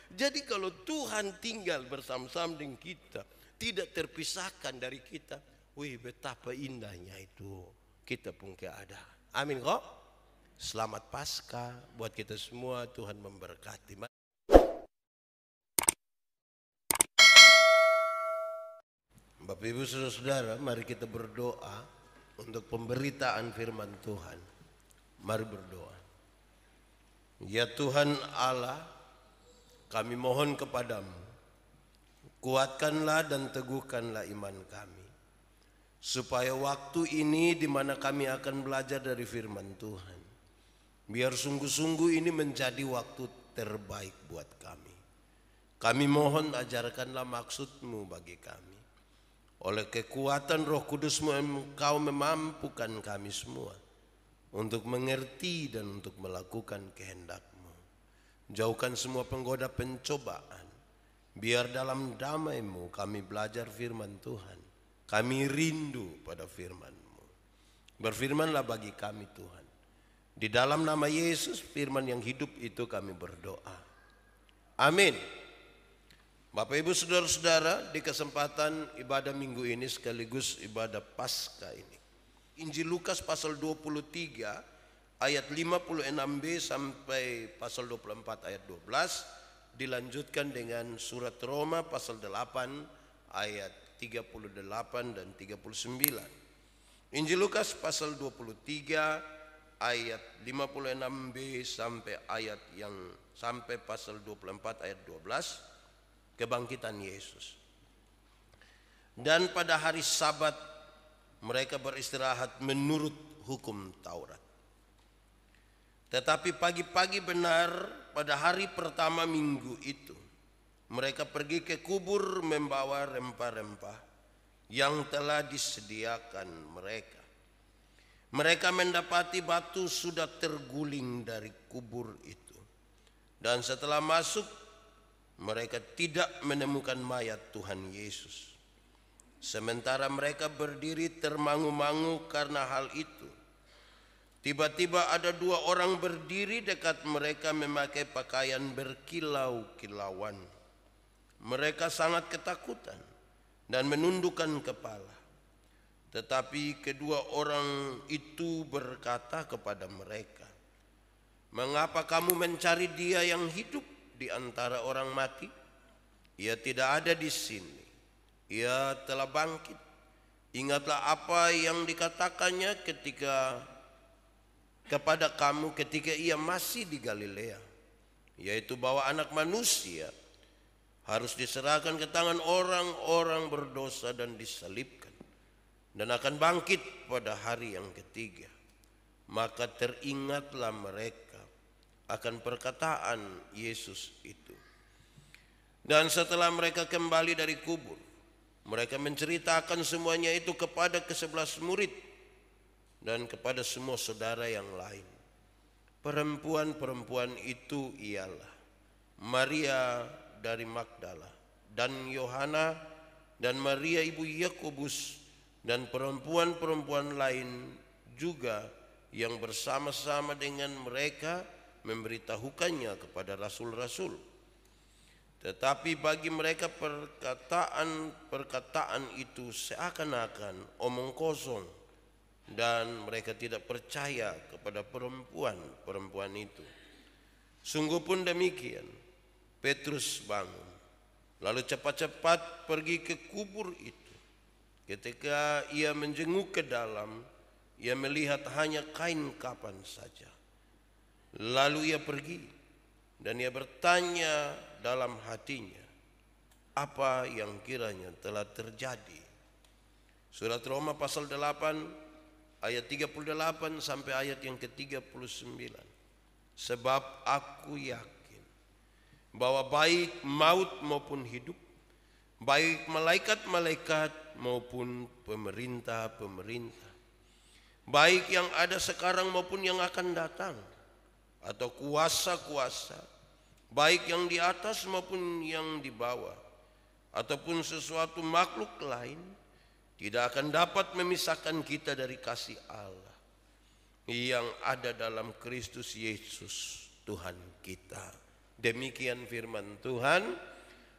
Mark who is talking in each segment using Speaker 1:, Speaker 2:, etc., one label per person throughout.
Speaker 1: Jadi kalau Tuhan tinggal bersama-sama dengan kita, tidak terpisahkan dari kita, wih betapa indahnya itu kita pun keadaan. Amin kok. Selamat Paskah buat kita semua, Tuhan memberkati. Bapak Ibu Saudara-saudara, mari kita berdoa untuk pemberitaan firman Tuhan. Mari berdoa. Ya Tuhan Allah, kami mohon kepadamu, kuatkanlah dan teguhkanlah iman kami, supaya waktu ini di mana kami akan belajar dari firman Tuhan, biar sungguh-sungguh ini menjadi waktu terbaik buat kami. Kami mohon ajarkanlah maksud-Mu bagi kami. Oleh kekuatan Roh Kudus-Mu, Engkau memampukan kami semua untuk mengerti dan untuk melakukan kehendak-Mu. Jauhkan semua penggoda pencobaan. Biar dalam damai-Mu kami belajar firman Tuhan. Kami rindu pada firman-Mu. Berfirmanlah bagi kami Tuhan. Di dalam nama Yesus, firman yang hidup itu kami berdoa. Amin. Bapak Ibu Saudara-saudara, di kesempatan ibadah minggu ini sekaligus ibadah Paskah ini, Injil Lukas pasal 23 ayat 56b sampai pasal 24 ayat 12 dilanjutkan dengan surat Roma pasal 8 ayat 38 dan 39. Injil Lukas pasal 23 ayat 56b sampai pasal 24 ayat 12, kebangkitan Yesus. Dan pada hari Sabat mereka beristirahat menurut hukum Taurat. Tetapi pagi-pagi benar pada hari pertama minggu itu, mereka pergi ke kubur membawa rempah-rempah yang telah disediakan mereka. Mereka mendapati batu sudah terguling dari kubur itu. Dan setelah masuk, mereka tidak menemukan mayat Tuhan Yesus. Sementara mereka berdiri termangu-mangu karena hal itu, tiba-tiba ada dua orang berdiri dekat mereka memakai pakaian berkilau-kilauan. Mereka sangat ketakutan dan menundukkan kepala. Tetapi kedua orang itu berkata kepada mereka, "Mengapa kamu mencari Dia yang hidup di antara orang mati? Ia tidak ada di sini. Ia telah bangkit. Ingatlah apa yang dikatakannya kepada kamu ketika ia masih di Galilea, yaitu bahwa Anak Manusia harus diserahkan ke tangan orang-orang berdosa dan disalibkan, dan akan bangkit pada hari yang ketiga." Maka teringatlah mereka akan perkataan Yesus itu. Dan setelah mereka kembali dari kubur, mereka menceritakan semuanya itu kepada ke-11 murid dan kepada semua saudara yang lain. Perempuan-perempuan itu ialah Maria dari Magdala dan Yohana dan Maria ibu Yakobus dan perempuan-perempuan lain juga yang bersama-sama dengan mereka memberitahukannya kepada rasul-rasul. Tetapi bagi mereka perkataan itu seakan-akan omong kosong, dan mereka tidak percaya kepada perempuan-perempuan itu. Sungguh pun demikian, Petrus bangun, lalu cepat-cepat pergi ke kubur itu. Ketika ia menjenguk ke dalam, ia melihat hanya kain kapan saja. Lalu ia pergi dan ia bertanya dalam hatinya apa yang kiranya telah terjadi. Surat Roma pasal 8 ayat 38 sampai ayat yang ke-39. Sebab aku yakin bahwa baik maut maupun hidup, baik malaikat-malaikat maupun pemerintah-pemerintah, baik yang ada sekarang maupun yang akan datang, atau kuasa-kuasa, baik yang di atas maupun yang di bawah, ataupun sesuatu makhluk lain, tidak akan dapat memisahkan kita dari kasih Allah yang ada dalam Kristus Yesus Tuhan kita. Demikian firman Tuhan.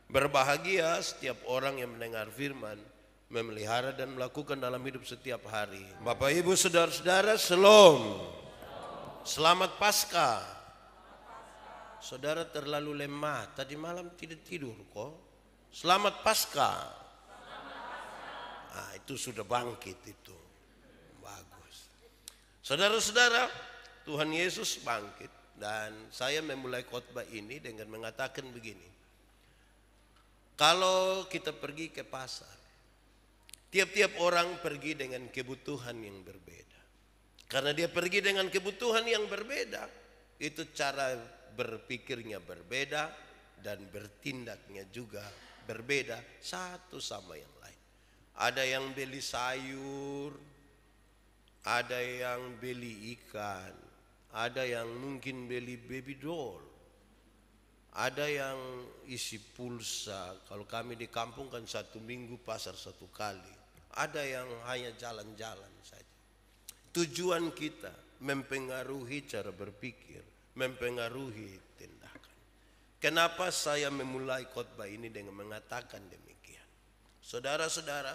Speaker 1: Berbahagia setiap orang yang mendengar firman, memelihara dan melakukan dalam hidup setiap hari. Bapak Ibu saudara-saudara, Shalom. Selamat Paskah. Saudara terlalu lemah, tadi malam tidak tidur kok. Selamat Paskah. Nah, itu sudah bangkit itu. Bagus. Saudara-saudara, Tuhan Yesus bangkit. Dan saya memulai khotbah ini dengan mengatakan begini. Kalau kita pergi ke pasar, tiap-tiap orang pergi dengan kebutuhan yang berbeda. Karena dia pergi dengan kebutuhan yang berbeda, itu cara berpikirnya berbeda dan bertindaknya juga berbeda satu sama yang lain. Ada yang beli sayur, ada yang beli ikan, ada yang mungkin beli baby doll, ada yang isi pulsa. Kalau kami di kampung kan 1 minggu pasar 1 kali. Ada yang hanya jalan-jalan saja. Tujuan kita mempengaruhi cara berpikir, mempengaruhi tindakan. Kenapa saya memulai khotbah ini dengan mengatakan demikian? Saudara-saudara,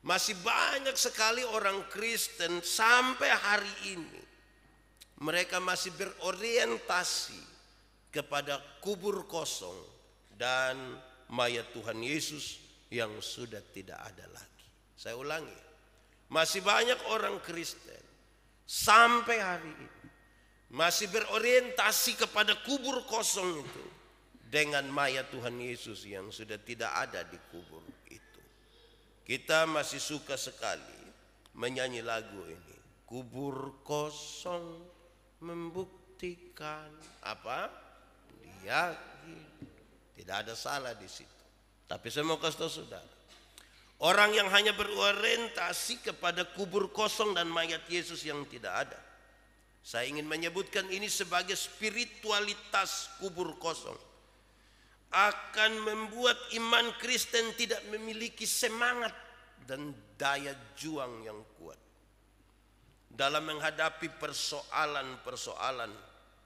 Speaker 1: masih banyak sekali orang Kristen sampai hari ini. Mereka masih berorientasi kepada kubur kosong dan mayat Tuhan Yesus yang sudah tidak ada lagi. Saya ulangi, masih banyak orang Kristen sampai hari ini masih berorientasi kepada kubur kosong itu dengan mayat Tuhan Yesus yang sudah tidak ada di kubur itu. Kita masih suka sekali menyanyi lagu ini. Kubur kosong membuktikan apa? Ya, tidak ada salah di situ. Tapi saya mau kasih tahu saudara, orang yang hanya berorientasi kepada kubur kosong dan mayat Yesus yang tidak ada, saya ingin menyebutkan ini sebagai spiritualitas kubur kosong, akan membuat iman Kristen tidak memiliki semangat dan daya juang yang kuat dalam menghadapi persoalan-persoalan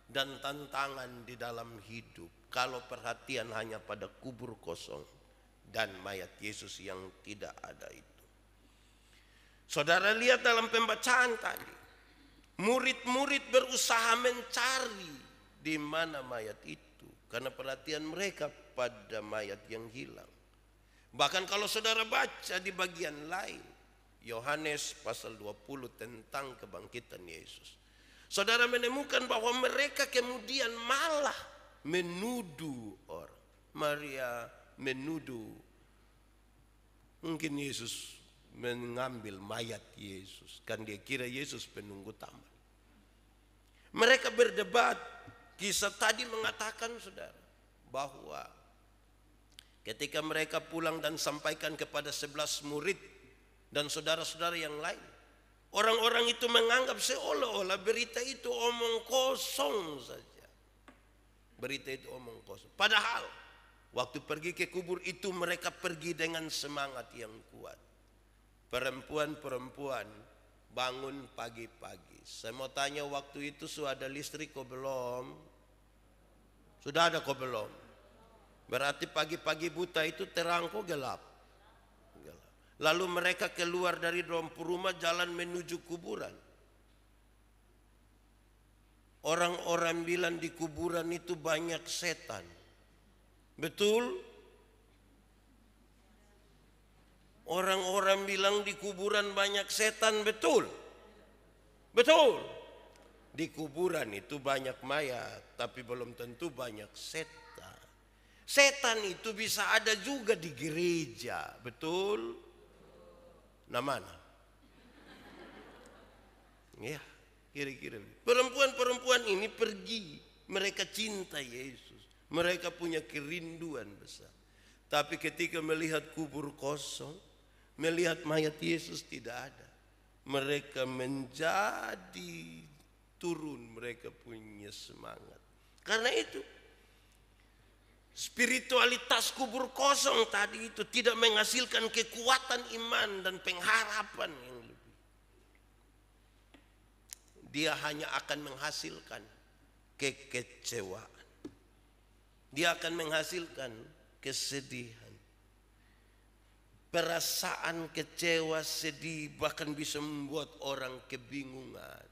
Speaker 1: dan tantangan di dalam hidup, kalau perhatian hanya pada kubur kosong dan mayat Yesus yang tidak ada itu. Saudara lihat dalam pembacaan tadi, murid-murid berusaha mencari di mana mayat itu, karena perhatian mereka pada mayat yang hilang. Bahkan kalau saudara baca di bagian lain, Yohanes pasal 20 tentang kebangkitan Yesus, saudara menemukan bahwa mereka kemudian malah menuduh orang. Maria menuduh mungkin Yesus mengambil mayat Yesus, kan dia kira Yesus penunggu taman. Mereka berdebat. Kisah tadi mengatakan saudara bahwa ketika mereka pulang dan sampaikan kepada 11 murid dan saudara-saudara yang lain, orang-orang itu menganggap seolah-olah berita itu omong kosong saja. Berita itu omong kosong. Padahal waktu pergi ke kubur itu mereka pergi dengan semangat yang kuat. Perempuan-perempuan bangun pagi-pagi. Saya mau tanya, waktu itu sudah ada listrik kok belum? Sudah ada kok belum? Berarti pagi-pagi buta itu terang kok gelap? Lalu mereka keluar dari rumah jalan menuju kuburan. Orang-orang bilang di kuburan itu banyak setan. Betul? Orang-orang bilang di kuburan banyak setan, betul? Betul. Di kuburan itu banyak mayat, tapi belum tentu banyak setan. Setan itu bisa ada juga di gereja, betul? Nah mana? Ya, kira-kira. Perempuan-perempuan ini pergi. Mereka cinta Yesus. Mereka punya kerinduan besar. Tapi ketika melihat kubur kosong, melihat mayat Yesus tidak ada, mereka menjadi turun. Mereka punya semangat. Karena itu, spiritualitas kubur kosong tadi itu tidak menghasilkan kekuatan iman dan pengharapan yang lebih. Dia hanya akan menghasilkan kekecewaan. Dia akan menghasilkan kesedihan. Perasaan kecewa, sedih, bahkan bisa membuat orang kebingungan,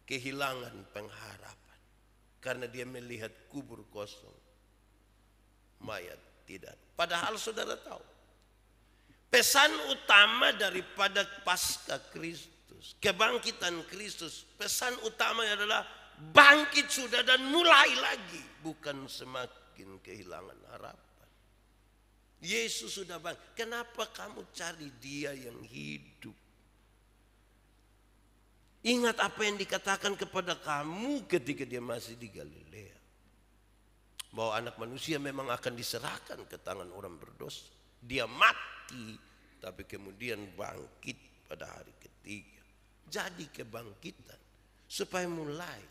Speaker 1: kehilangan pengharapan. Karena dia melihat kubur kosong, mayat tidak. Padahal saudara tahu, pesan utama daripada pasca Kristus, kebangkitan Kristus, pesan utamanya adalah bangkit sudah dan mulai lagi. Bukan semakin kehilangan harapan. Yesus sudah bangkit. Kenapa kamu cari dia yang hidup? Ingat apa yang dikatakan kepada kamu ketika dia masih di Galilea. Bahwa anak manusia memang akan diserahkan ke tangan orang berdosa. Dia mati, tapi kemudian bangkit pada hari ketiga. Jadi kebangkitan supaya mulai.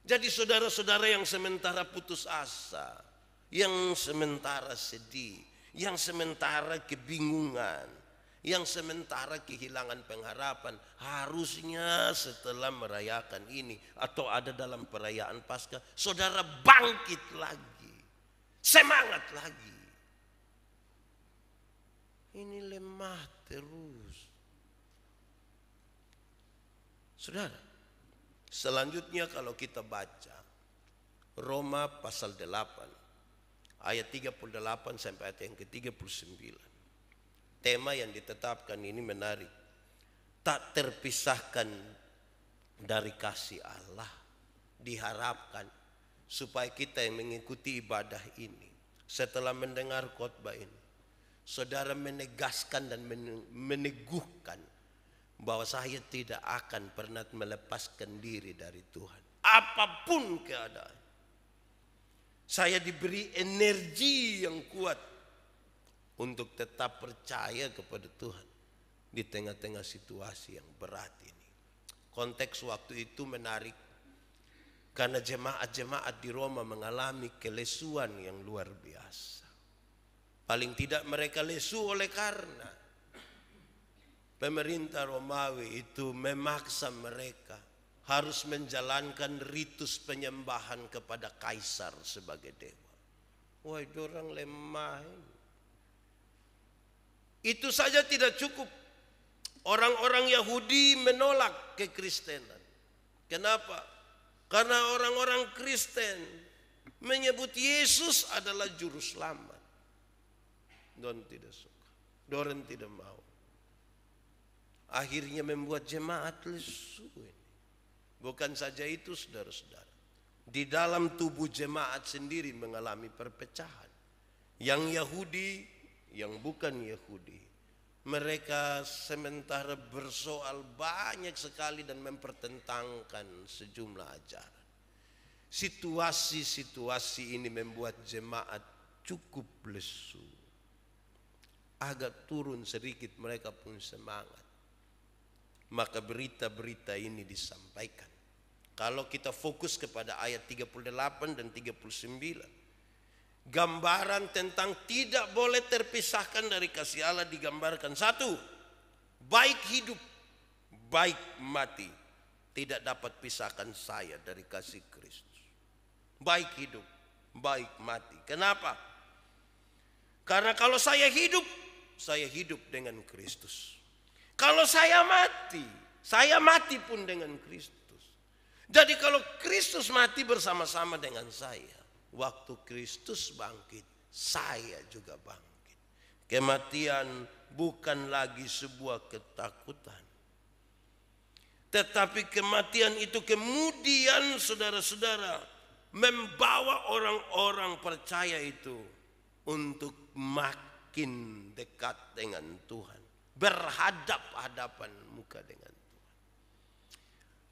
Speaker 1: Jadi saudara-saudara yang sementara putus asa, yang sementara sedih, yang sementara kebingungan, yang sementara kehilangan pengharapan, harusnya setelah merayakan ini atau ada dalam perayaan Paskah, saudara bangkit lagi, semangat lagi. Ini lemah terus. Saudara, selanjutnya kalau kita baca Roma pasal 8 ayat 38 sampai ayat yang ke-39. Tema yang ditetapkan ini menarik. Tak terpisahkan dari kasih Allah. Diharapkan supaya kita yang mengikuti ibadah ini, setelah mendengar khotbah ini, saudara menegaskan dan meneguhkan bahwa saya tidak akan pernah melepaskan diri dari Tuhan. Apapun keadaan. Saya diberi energi yang kuat untuk tetap percaya kepada Tuhan di tengah-tengah situasi yang berat ini. Konteks waktu itu menarik karena jemaat-jemaat di Roma mengalami kelesuan yang luar biasa. Paling tidak mereka lesu oleh karena pemerintah Romawi itu memaksa mereka harus menjalankan ritus penyembahan kepada kaisar sebagai dewa. Wah, itu orang lemah ini. Itu saja tidak cukup. Orang-orang Yahudi menolak kekristenan. Kenapa? Karena orang-orang Kristen menyebut Yesus adalah juru selamat. Don tidak suka. Doren tidak mau. Akhirnya membuat jemaat lesu ini. Bukan saja itu saudara-saudara. Di dalam tubuh jemaat sendiri mengalami perpecahan. Yang Yahudi, yang bukan Yahudi. Mereka sementara bersoal banyak sekali dan mempertentangkan sejumlah ajaran. Situasi-situasi ini membuat jemaat cukup lesu. Agak turun sedikit mereka pun semangat. Maka berita-berita ini disampaikan. Kalau kita fokus kepada ayat 38 dan 39. Gambaran tentang tidak boleh terpisahkan dari kasih Allah digambarkan. Satu, baik hidup, baik mati. Tidak dapat pisahkan saya dari kasih Kristus. Baik hidup, baik mati. Kenapa? Karena kalau saya hidup dengan Kristus. Kalau saya mati pun dengan Kristus. Jadi kalau Kristus mati bersama-sama dengan saya, waktu Kristus bangkit, saya juga bangkit. Kematian bukan lagi sebuah ketakutan. Tetapi kematian itu kemudian saudara-saudara membawa orang-orang percaya itu untuk makin dekat dengan Tuhan. Berhadap-hadapan muka dengan Tuhan.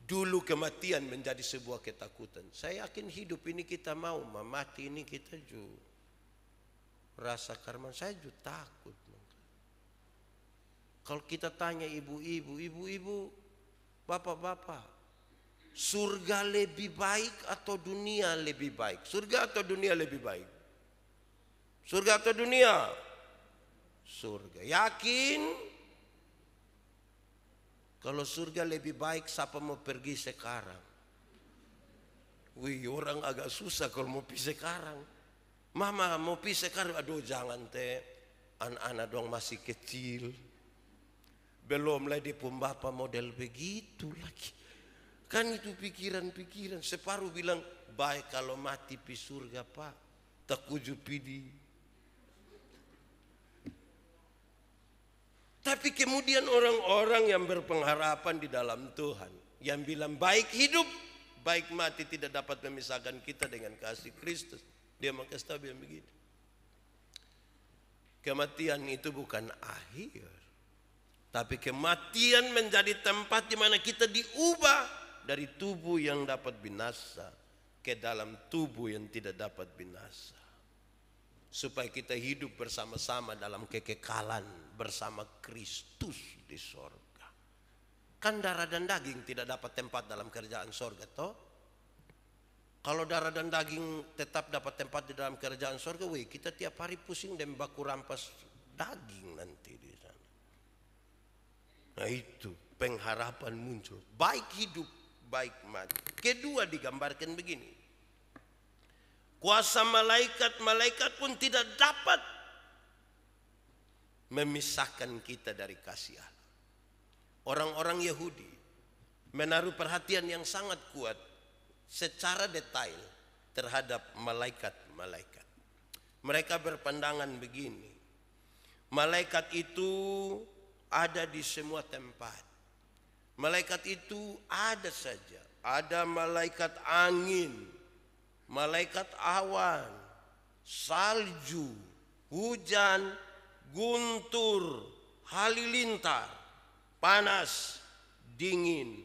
Speaker 1: Dulu kematian menjadi sebuah ketakutan. Saya yakin hidup ini kita mau, mati ini kita juga rasa karman. Saya juga takut. Kalau kita tanya ibu-ibu, bapak-bapak, surga lebih baik atau dunia lebih baik? Surga atau dunia lebih baik? Surga atau dunia? Surga. Yakin? Kalau surga lebih baik, siapa mau pergi sekarang? Wih, orang agak susah kalau mau pergi sekarang. Mama mau pergi sekarang, aduh jangan teh. Anak-anak dong masih kecil. Belum lah dia pun bapak model begitu lagi. Kan itu pikiran-pikiran. Separuh bilang, baik kalau mati pi surga pak. Tak kuju pidi. Tapi kemudian orang-orang yang berpengharapan di dalam Tuhan. Yang bilang baik hidup, baik mati tidak dapat memisahkan kita dengan kasih Kristus. Dia mengkasih tahu yang begitu. Kematian itu bukan akhir. Tapi kematian menjadi tempat di mana kita diubah dari tubuh yang dapat binasa ke dalam tubuh yang tidak dapat binasa. Supaya kita hidup bersama-sama dalam kekekalan bersama Kristus di sorga. Kan darah dan daging tidak dapat tempat dalam kerajaan sorga toh. Kalau darah dan daging tetap dapat tempat di dalam kerajaan sorga, weh, kita tiap hari pusing dan baku rampas daging nanti di sana. Nah itu pengharapan muncul. Baik hidup, baik mati. Kedua digambarkan begini. Kuasa malaikat-malaikat pun tidak dapat memisahkan kita dari kasih Allah. Orang-orang Yahudi menaruh perhatian yang sangat kuat secara detail terhadap malaikat-malaikat. Mereka berpandangan begini. Malaikat itu ada di semua tempat. Malaikat itu ada saja. Ada malaikat angin, malaikat awan, salju, hujan, guntur, halilintar, panas, dingin,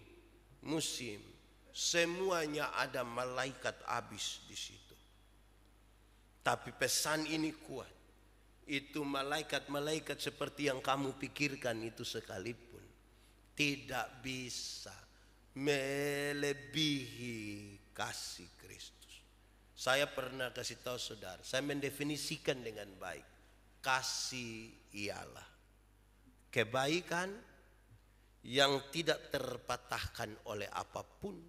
Speaker 1: musim. Semuanya ada malaikat habis di situ. Tapi pesan ini kuat. Itu malaikat-malaikat seperti yang kamu pikirkan itu sekalipun tidak bisa melebihi kasih Kristus. Saya pernah kasih tahu saudara, saya mendefinisikan dengan baik. Kasih ialah kebaikan yang tidak terpatahkan oleh apapun,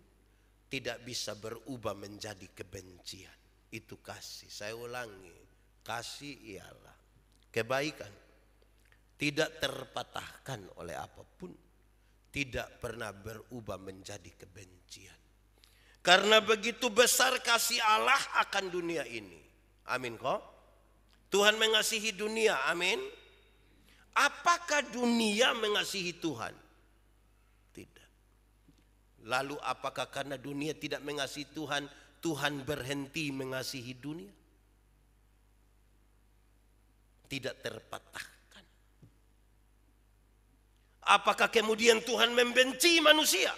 Speaker 1: tidak bisa berubah menjadi kebencian. Itu kasih. Saya ulangi, kasih ialah kebaikan tidak terpatahkan oleh apapun, tidak pernah berubah menjadi kebencian. Karena begitu besar kasih Allah akan dunia ini. Amin kok? Tuhan mengasihi dunia, amin. Apakah dunia mengasihi Tuhan? Tidak. Lalu apakah karena dunia tidak mengasihi Tuhan, Tuhan berhenti mengasihi dunia? Tidak terpatahkan. Apakah kemudian Tuhan membenci manusia?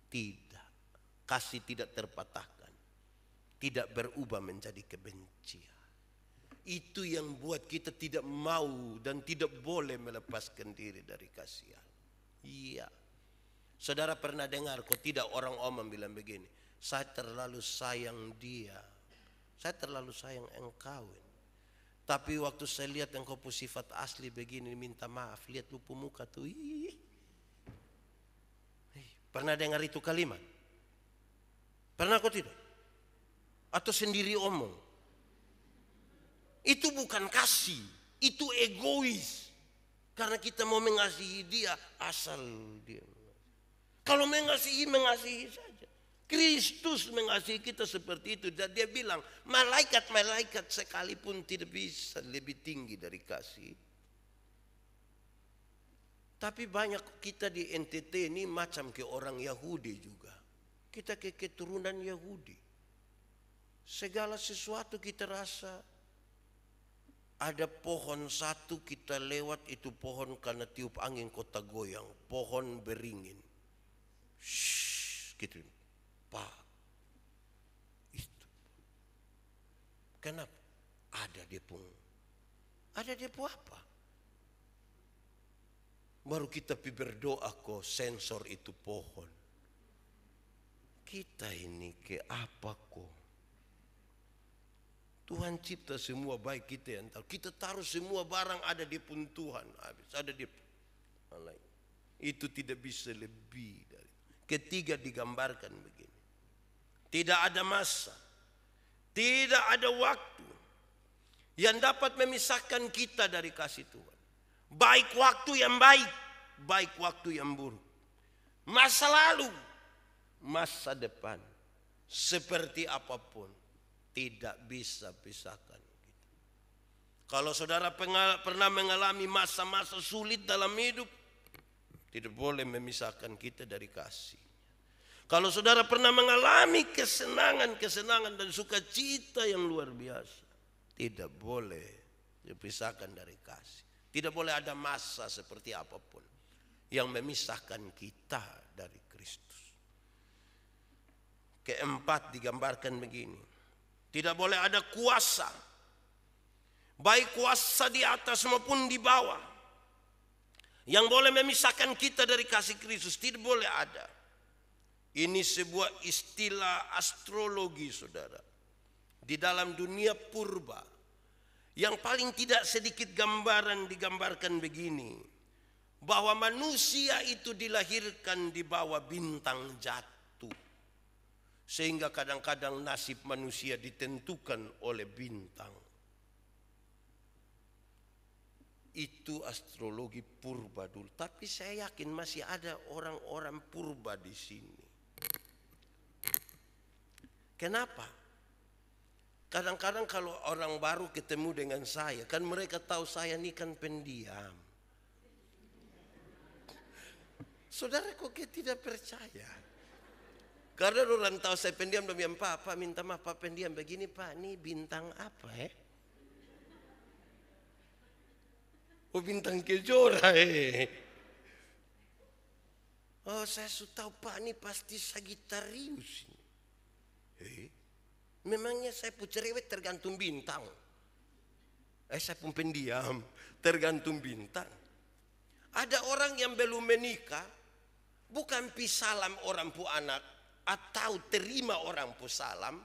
Speaker 1: Tidak. Kasih tidak terpatahkan. Tidak berubah menjadi kebencian. Itu yang buat kita tidak mau dan tidak boleh melepaskan diri dari kasih Allah. Iya. Saudara pernah dengar kok tidak orang omong bilang begini, saya terlalu sayang dia, saya terlalu sayang engkau. Tapi waktu saya lihat engkau punya sifat asli begini, minta maaf, lihat lu muka tuh. Pernah dengar itu kalimat? Pernah kok tidak? Atau sendiri omong? Itu bukan kasih, itu egois. Karena kita mau mengasihi dia, asal dia. Kalau mengasihi, mengasihi saja. Kristus mengasihi kita seperti itu. Dan dia bilang, malaikat-malaikat sekalipun tidak bisa lebih tinggi dari kasih. Tapi banyak kita di NTT ini macam ke orang Yahudi juga. Kita ke keturunan Yahudi. Segala sesuatu kita rasa. Ada pohon satu kita lewat, itu pohon karena tiup angin kota goyang. Pohon beringin. Shhh, gitu. Pak, itu. Kenapa? Ada dia pun. Ada dia pun apa? Baru kita berdoa kok sensor itu pohon. Kita ini ke apa kok? Tuhan cipta semua baik kita yang tahu. Kita taruh semua barang ada di pun Tuhan. Habis ada di lain. Itu tidak bisa lebih dari. Ketiga digambarkan begini. Tidak ada masa, tidak ada waktu yang dapat memisahkan kita dari kasih Tuhan. Baik waktu yang baik, baik waktu yang buruk. Masa lalu, masa depan, seperti apapun tidak bisa pisahkan kita. Kalau saudara pernah mengalami masa-masa sulit dalam hidup, tidak boleh memisahkan kita dari kasih. Kalau saudara pernah mengalami kesenangan dan sukacita yang luar biasa, tidak boleh dipisahkan dari kasih. Tidak boleh ada masa seperti apapun yang memisahkan kita dari Kristus. Keempat digambarkan begini. Tidak boleh ada kuasa, baik kuasa di atas maupun di bawah, yang boleh memisahkan kita dari kasih Kristus. Tidak boleh ada. Ini sebuah istilah astrologi, saudara. Di dalam dunia purba, yang paling tidak sedikit gambaran digambarkan begini, bahwa manusia itu dilahirkan di bawah bintang jatuh, sehingga kadang-kadang nasib manusia ditentukan oleh bintang. Itu astrologi purba dulu. Tapi saya yakin masih ada orang-orang purba di sini. Kenapa? Kadang-kadang kalau orang baru ketemu dengan saya, kan mereka tahu saya ini kan pendiam. Saudara kok tidak percaya? Karena orang tahu saya pendiam, dan bilang, Pak minta maaf, Pak pendiam begini Pak, ini bintang apa ya? Oh bintang kejora Oh saya sudah tahu Pak, ini pasti Sagittarius. Memangnya saya pun cerewet tergantung bintang. Saya pun pendiam tergantung bintang. Ada orang yang belum menikah, bukan pisalam orang pu anak atau terima orang pu salam,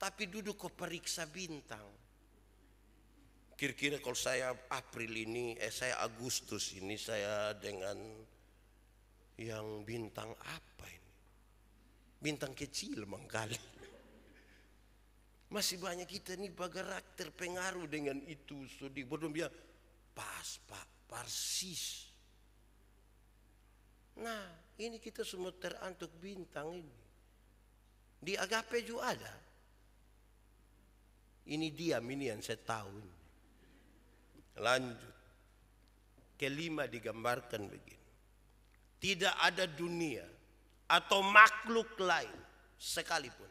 Speaker 1: tapi duduk kok periksa bintang. Kira-kira kalau saya April ini, saya Agustus ini, saya dengan yang bintang apa ini? Bintang kecil mangkali. Masih banyak kita ini bergerak terpengaruh dengan itu. Sedih. Bodoh bilang, pas Pak, persis. Nah, ini kita semua terantuk bintang ini. Di Agape juga ada. Ini diam, ini yang saya tahu. Lanjut. Kelima digambarkan begini. Tidak ada dunia atau makhluk lain sekalipun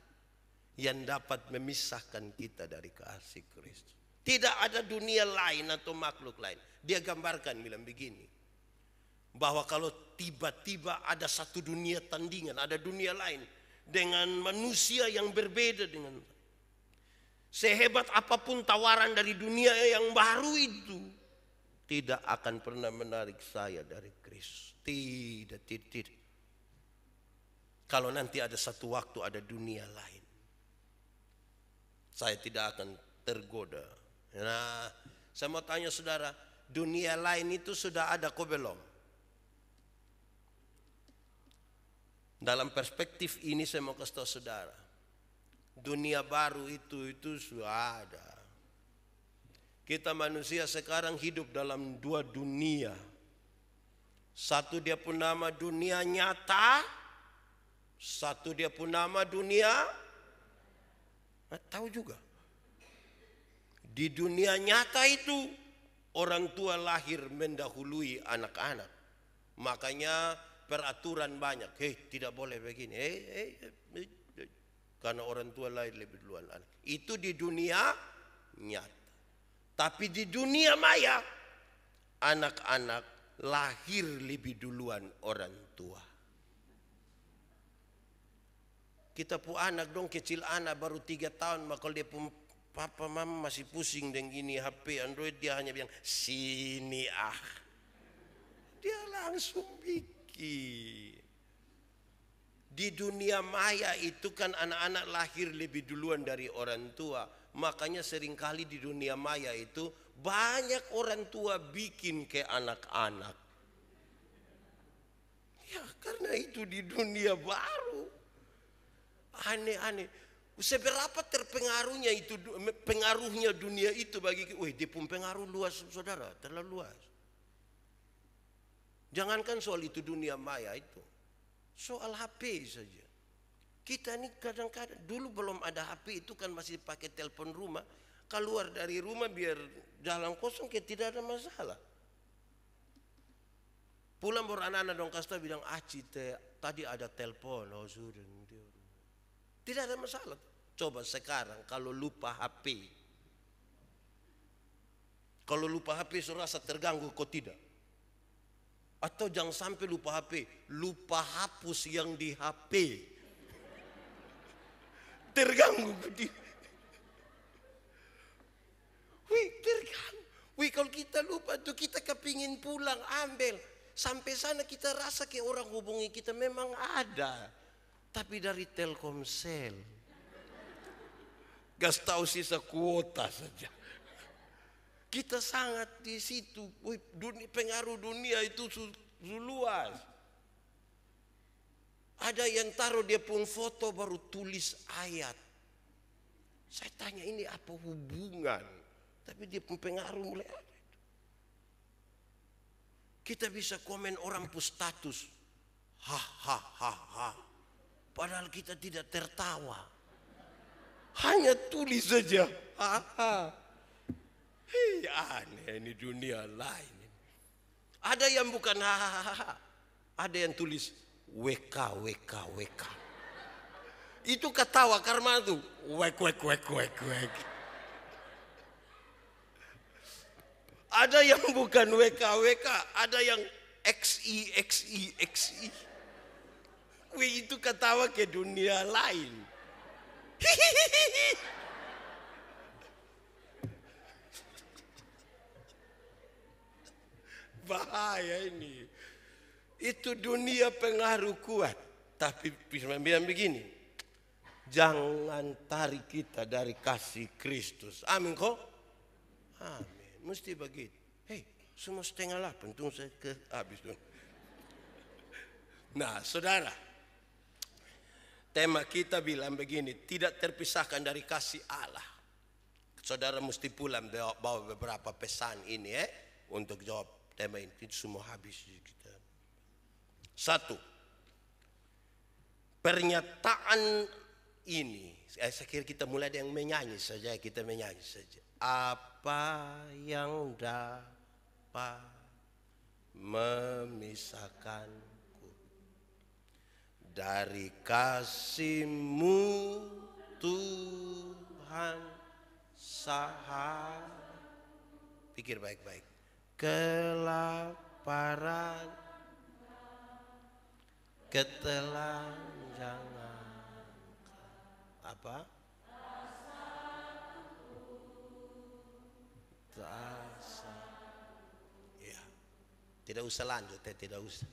Speaker 1: yang dapat memisahkan kita dari kasih Kristus. Tidak ada dunia lain atau makhluk lain. Dia gambarkan bilang begini, bahwa kalau tiba-tiba ada satu dunia tandingan, ada dunia lain dengan manusia yang berbeda dengan, sehebat apapun tawaran dari dunia yang baru itu, tidak akan pernah menarik saya dari Kristus. Tidak. Kalau nanti ada satu waktu ada dunia lain, saya tidak akan tergoda. Nah, saya mau tanya saudara, dunia lain itu sudah ada kok belum? Dalam perspektif ini saya mau kasih tahu saudara, dunia baru itu sudah ada. Kita manusia sekarang hidup dalam dua dunia. Satu dia pun nama dunia nyata, satu dia pun nama dunia tahu juga. Di dunia nyata itu orang tua lahir mendahului anak-anak. Makanya peraturan banyak. Tidak boleh begini. Karena orang tua lahir lebih duluan anak. Itu di dunia nyata. Tapi di dunia maya, anak-anak lahir lebih duluan orang tua. Kita pu anak dong, kecil anak baru 3 tahun, maka dia pun papa mama masih pusing dengan ini HP Android, dia hanya bilang sini dia langsung bikin. Di dunia maya itu kan anak-anak lahir lebih duluan dari orang tua, makanya seringkali di dunia maya itu banyak orang tua bikin ke anak-anak. Ya karena itu di dunia baru. Aneh-aneh. Seberapa terpengaruhnya itu, pengaruhnya dunia itu bagi kita. Wih, dia pun pengaruh luas saudara, terlalu luas. Jangankan soal itu dunia maya itu. Soal HP saja. Kita ini kadang-kadang, dulu belum ada HP itu kan masih pakai telepon rumah. Keluar dari rumah biar jalan kosong kayak tidak ada masalah. Pulang baru anak-anak dong kasta bilang, Aci tadi ada telepon. Oh sudah. Tidak ada masalah. Coba sekarang kalau lupa HP. Kalau lupa HP sudah rasa terganggu, kok tidak? Atau jangan sampai lupa HP, lupa hapus yang di HP. Terganggu. Wih, terganggu. Wih, kalau kita lupa tuh kita kepingin pulang ambil. Sampai sana kita rasa kayak orang hubungi kita memang ada. Tapi dari Telkomsel. Gas tahu sisa kuota saja. Kita sangat di situ. Pengaruh dunia itu luas. Ada yang taruh dia pun foto baru tulis ayat. Saya tanya ini apa hubungan? Tapi dia pun pengaruh mulai ada. Kita bisa komen orang pun status. Ha. Padahal kita tidak tertawa. Hanya tulis saja. Hei, aneh ini dunia lain. Ada yang bukan ha. Ada yang tulis WK. Itu ketawa karena itu wek. Ada yang bukan WK, ada yang XI. Wih, itu ketawa ke dunia lain. Bahaya ini. Itu dunia pengaruh kuat. Tapi bisa bilang begini. Jangan tarik kita dari kasih Kristus. Amin kok? Amin. Mesti begitu. Hei, semua 7:30. Tunggu saya ke habis dulu. Nah, saudara. Tema kita bilang begini, tidak terpisahkan dari kasih Allah. Saudara mesti pulang bawa beberapa pesan ini untuk jawab tema ini. Itu semua habis kita. 1. Pernyataan ini, saya kira kita mulai dengan menyanyi saja, Apa yang dapat memisahkanku dari kasih-Mu Tuhan sahabat. Pikir baik-baik. Kelaparan, ketelanjangan, apa? Ya, tidak usah lanjut, tidak usah.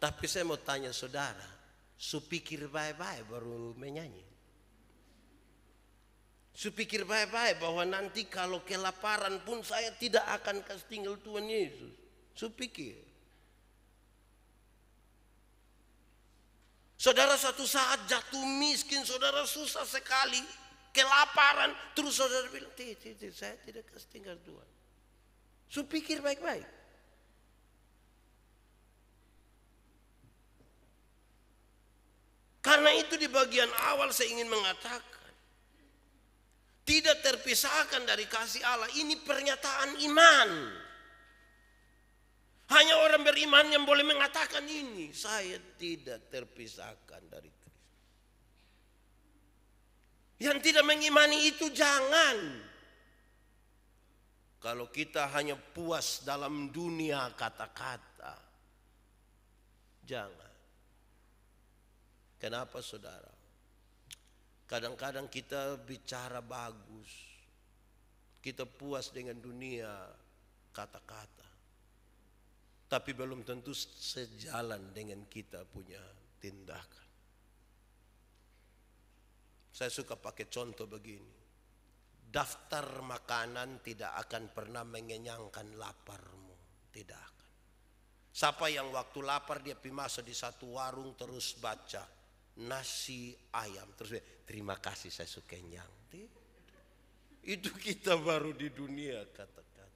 Speaker 1: Tapi saya mau tanya saudara, supikir baik-baik baru menyanyi. Supikir baik-baik bahwa nanti kalau kelaparan pun saya tidak akan kasih tinggal Tuhan Yesus. Supikir. Saudara suatu saat jatuh miskin, saudara susah sekali, kelaparan, terus saudara bilang, tidak, saya tidak kasih tinggal Tuhan. Supikir baik-baik. Karena itu di bagian awal saya ingin mengatakan, tidak terpisahkan dari kasih Allah. Ini pernyataan iman. Hanya orang beriman yang boleh mengatakan ini. Saya tidak terpisahkan dari Kristus. Yang tidak mengimani itu jangan. Kalau kita hanya puas dalam dunia kata-kata, jangan. Kenapa saudara? Kadang-kadang kita bicara bagus. Kita puas dengan dunia kata-kata. Tapi belum tentu sejalan dengan kita punya tindakan. Saya suka pakai contoh begini. Daftar makanan tidak akan pernah mengenyangkan laparmu. Tidak akan. Siapa yang waktu lapar dia pergi masuk di satu warung terus baca. nasi ayam. Terus terima kasih saya suka kenyang. Itu kita baru di dunia katakan.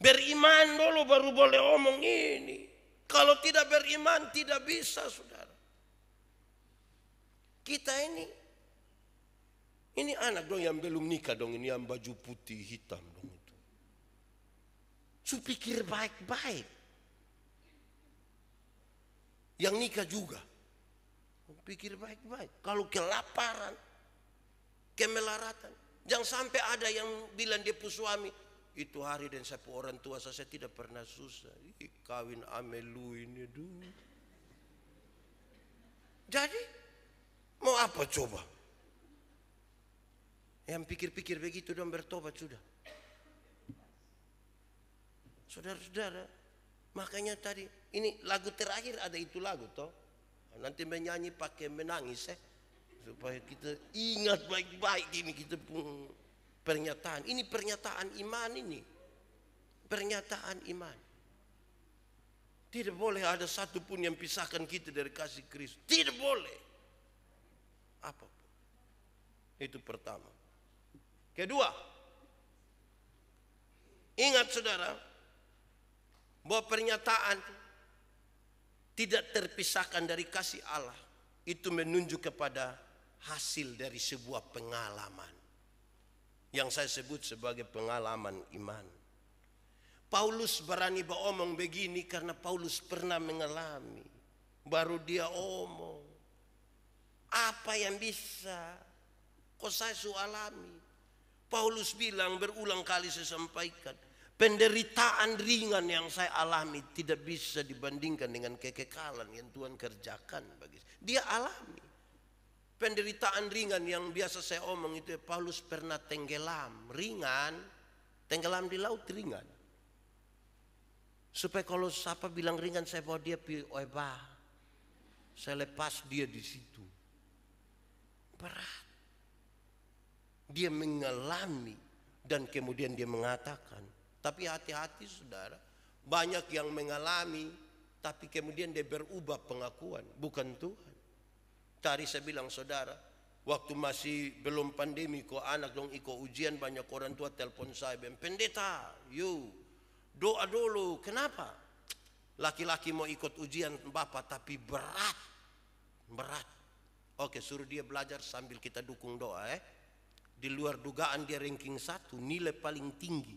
Speaker 1: Beriman dulu baru boleh omong ini. Kalau tidak beriman tidak bisa saudara. Kita ini anak dong yang belum nikah dong, ini yang baju putih hitam dong itu. So pikir baik-baik. Yang nikah juga. Pikir baik-baik. Kalau kelaparan, kemelaratan. Jangan sampai ada yang bilang dia pu suami, itu hari dan saya pu orang tua saya tidak pernah susah. Kawin amelu ini dulu. Jadi mau apa coba? Yang pikir-pikir begitu dan bertobat sudah. Saudara-saudara, makanya tadi ini lagu terakhir ada itu lagu toh. Nanti menyanyi pakai menangis supaya kita ingat baik-baik ini kita pun pernyataan. Ini pernyataan iman ini. Pernyataan iman. Tidak boleh ada satu pun yang pisahkan kita dari kasih Kristus. Tidak boleh. Apapun. Itu pertama. Kedua, ingat saudara, bahwa pernyataan tidak terpisahkan dari kasih Allah. Itu menunjuk kepada hasil dari sebuah pengalaman. Yang saya sebut sebagai pengalaman iman. Paulus berani beromong begini karena Paulus pernah mengalami. Baru dia omong. Apa yang bisa kok saya alami? Paulus bilang berulang kali saya sampaikan. Penderitaan ringan yang saya alami tidak bisa dibandingkan dengan kekekalan yang Tuhan kerjakan bagi saya. Dia alami. Penderitaan ringan yang biasa saya omong itu Paulus pernah tenggelam. Ringan. Tenggelam di laut ringan. Supaya kalau siapa bilang ringan saya bawa dia pergi oebah. Saya lepas dia di situ. Berat. Dia mengalami dan kemudian dia mengatakan. Tapi hati-hati saudara. Banyak yang mengalami tapi kemudian dia berubah pengakuan. Bukan Tuhan. Tadi saya bilang saudara. Waktu masih belum pandemi kok anak dong ikut ujian banyak orang tua telepon saya. Pendeta yuk doa dulu. Kenapa? Laki-laki mau ikut ujian Bapak tapi berat. Berat. Oke suruh dia belajar sambil kita dukung doa Di luar dugaan dia ranking 1. Nilai paling tinggi.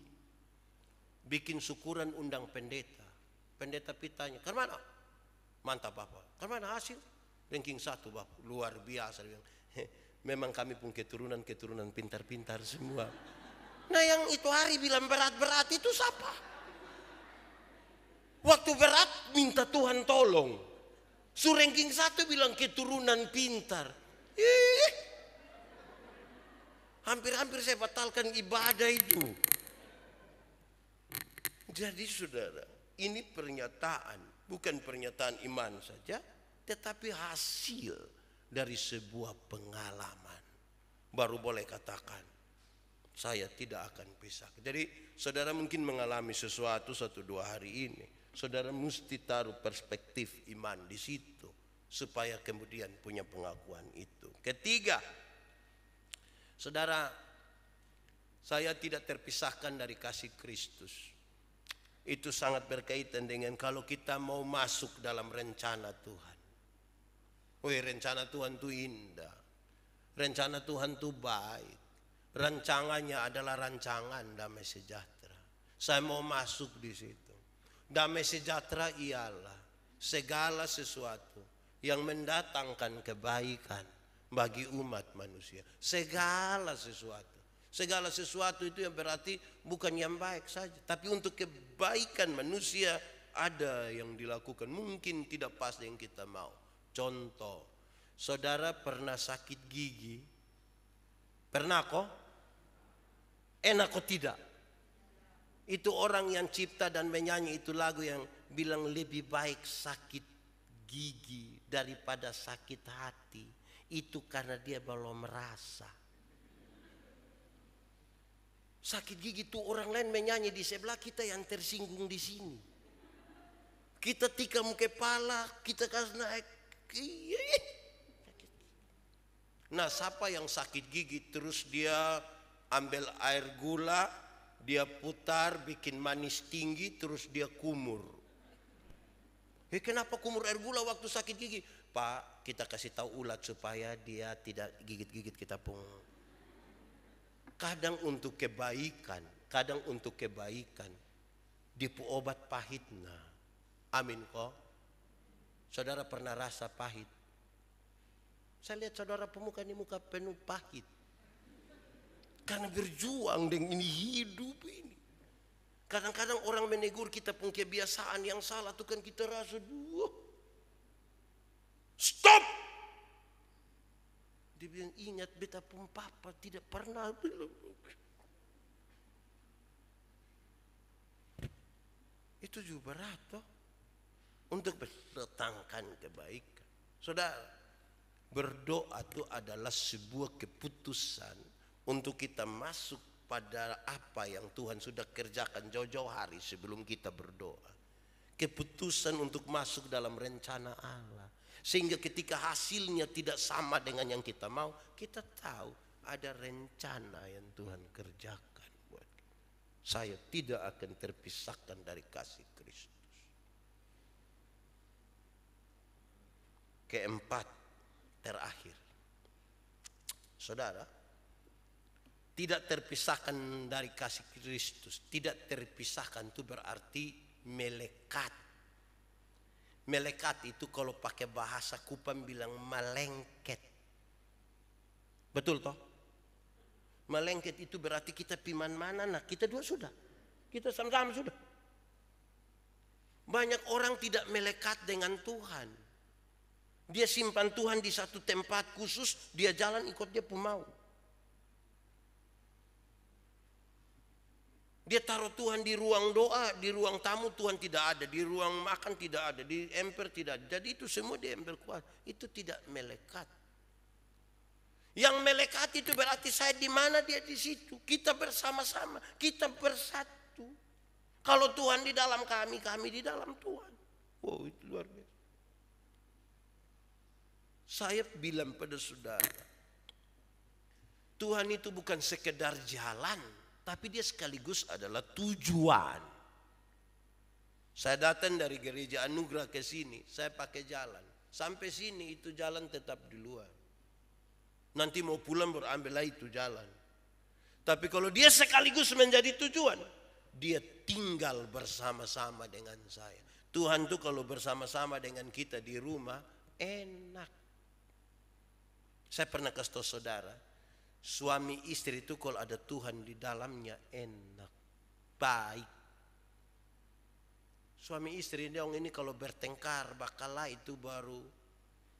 Speaker 1: Bikin syukuran undang pendeta. Pendeta pitanya. Kemana? Mantap Bapak. Kemana hasil? Ranking 1 Bapak. Luar biasa. Memang kami pun keturunan pintar-pintar semua. Nah yang itu hari bilang berat-berat itu siapa? Waktu berat minta Tuhan tolong. Su ranking 1 bilang keturunan pintar. Hampir-hampir saya batalkan ibadah itu. Jadi saudara, ini pernyataan. Bukan pernyataan iman saja. Tetapi hasil dari sebuah pengalaman. Baru boleh katakan. Saya tidak akan pisah. Jadi saudara mungkin mengalami sesuatu 1-2 hari ini. Saudara mesti taruh perspektif iman di situ. Supaya kemudian punya pengakuan itu. Ketiga. Saudara. Saya tidak terpisahkan dari kasih Kristus. Itu sangat berkaitan dengan kalau kita mau masuk dalam rencana Tuhan. Rencana Tuhan itu indah. Rencana Tuhan itu baik. Rancangannya adalah rancangan damai sejahtera. Saya mau masuk di situ. Damai sejahtera ialah segala sesuatu yang mendatangkan kebaikan bagi umat manusia. Segala sesuatu. Segala sesuatu itu yang berarti bukan yang baik saja. Tapi untuk kebaikan manusia ada yang dilakukan. Mungkin tidak pas yang kita mau. Contoh, saudara pernah sakit gigi? Pernah kok? Enak kok tidak? Itu orang yang cipta dan menyanyi itu lagu yang bilang lebih baik sakit gigi daripada sakit hati. Itu karena dia belum merasa. Sakit gigi itu orang lain menyanyi di sebelah kita yang tersinggung di sini. Kita tikam kepala, kita kasih naik Iya. Nah, siapa yang sakit gigi terus dia ambil air gula, dia putar, bikin manis tinggi, terus dia kumur. Kenapa kumur air gula waktu sakit gigi? Pak, kita kasih tahu ulat supaya dia tidak gigit-gigit kita pun. Kadang untuk kebaikan, dipu obat pahitna. Amin kok. Saudara pernah rasa pahit? Saya lihat saudara pemuka ini muka penuh pahit. Karena berjuang dengan ini hidup ini. Kadang-kadang orang menegur kita pun kebiasaan yang salah tuh kan kita rasa stop. Dia bilang ingat beta pun papa tidak pernah bilang. Itu juga berat toh. Untuk mendatangkan kebaikan. Saudara, berdoa itu adalah sebuah keputusan untuk kita masuk pada apa yang Tuhan sudah kerjakan jauh-jauh hari sebelum kita berdoa. Keputusan untuk masuk dalam rencana Allah. Sehingga ketika hasilnya tidak sama dengan yang kita mau, kita tahu ada rencana yang Tuhan kerjakan buat kita. Saya tidak akan terpisahkan dari kasih Kristus. Keempat, terakhir. Saudara, tidak terpisahkan dari kasih Kristus. Tidak terpisahkan itu berarti melekat. Melekat itu kalau pakai bahasa Kupang bilang melengket. Betul toh? Melengket itu berarti kita piman mana? Nah kita dua sudah. Kita sama-sama sudah. Banyak orang tidak melekat dengan Tuhan. Dia simpan Tuhan di satu tempat khusus, dia jalan ikut dia pun mau. Dia taruh Tuhan di ruang doa, di ruang tamu Tuhan tidak ada, di ruang makan tidak ada, di emper tidak ada. Jadi itu semua dia ember kuat. Itu tidak melekat. Yang melekat itu berarti saya di mana dia di situ. Kita bersama-sama, kita bersatu. Kalau Tuhan di dalam kami, kami di dalam Tuhan. Wow, itu luar biasa. Saya bilang pada saudara, Tuhan itu bukan sekedar jalan, tapi dia sekaligus adalah tujuan. Saya datang dari gereja Anugerah ke sini, saya pakai jalan. Sampai sini itu jalan tetap di luar. Nanti mau pulang berambil lagi itu jalan. Tapi kalau dia sekaligus menjadi tujuan, dia tinggal bersama-sama dengan saya. Tuhan tuh kalau bersama-sama dengan kita di rumah, enak. Saya pernah kasih tahu saudara, suami istri itu kalau ada Tuhan di dalamnya enak, baik. Suami istri ini kalau bertengkar bakalah itu baru,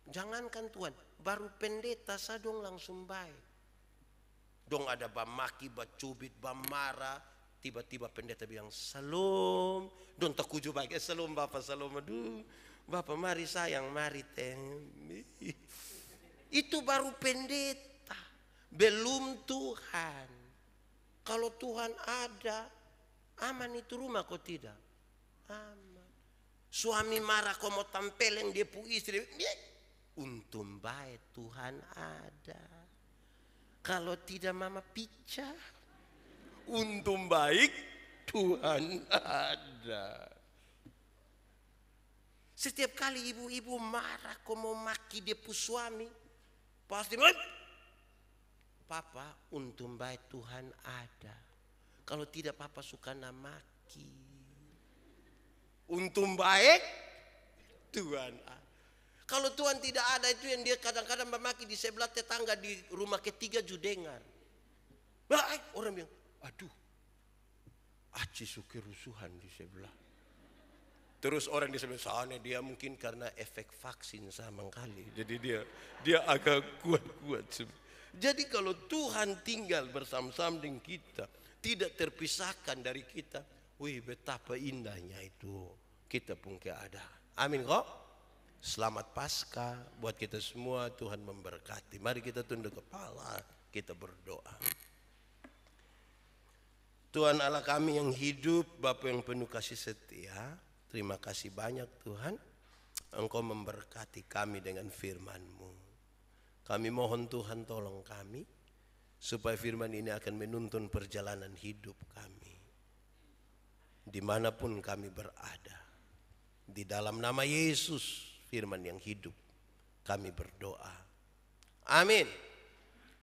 Speaker 1: jangankan Tuhan, baru pendeta saya dong langsung baik. Dong ada bamaki, bacubit, bamarah, tiba-tiba pendeta bilang salam, dong takuju baik, salam Bapak, salam, aduh Bapak mari sayang, mari teh. Itu baru pendeta, belum Tuhan. Kalau Tuhan ada, aman itu rumah kok tidak? Aman. Suami marah kok mau tampeleng dia pu istri, untung baik Tuhan ada. Kalau tidak mama picah. Untung baik Tuhan ada. Setiap kali ibu-ibu marah kok mau maki dia pu suami, pasti Papa, untung baik Tuhan ada. Kalau tidak Papa suka maki. Untung baik Tuhan ada. Kalau Tuhan tidak ada itu yang dia kadang-kadang memaki di sebelah tetangga di rumah ketiga juga dengar. Baik, orang bilang, aduh, aci suka rusuhan di sebelah. Terus orang di sebelah sana dia mungkin karena efek vaksin sama kali. Jadi dia agak kuat-kuat. Jadi kalau Tuhan tinggal bersama-sama dengan kita, tidak terpisahkan dari kita, wih betapa indahnya itu kita pun keadaan. Amin kok. Selamat Paskah buat kita semua, Tuhan memberkati. Mari kita tunduk kepala, kita berdoa. Tuhan Allah kami yang hidup, Bapa yang penuh kasih setia, terima kasih banyak Tuhan. Engkau memberkati kami dengan firman-Mu. Kami mohon Tuhan tolong kami, supaya firman ini akan menuntun perjalanan hidup kami, dimanapun kami berada. Di dalam nama Yesus, firman yang hidup, kami berdoa. Amin.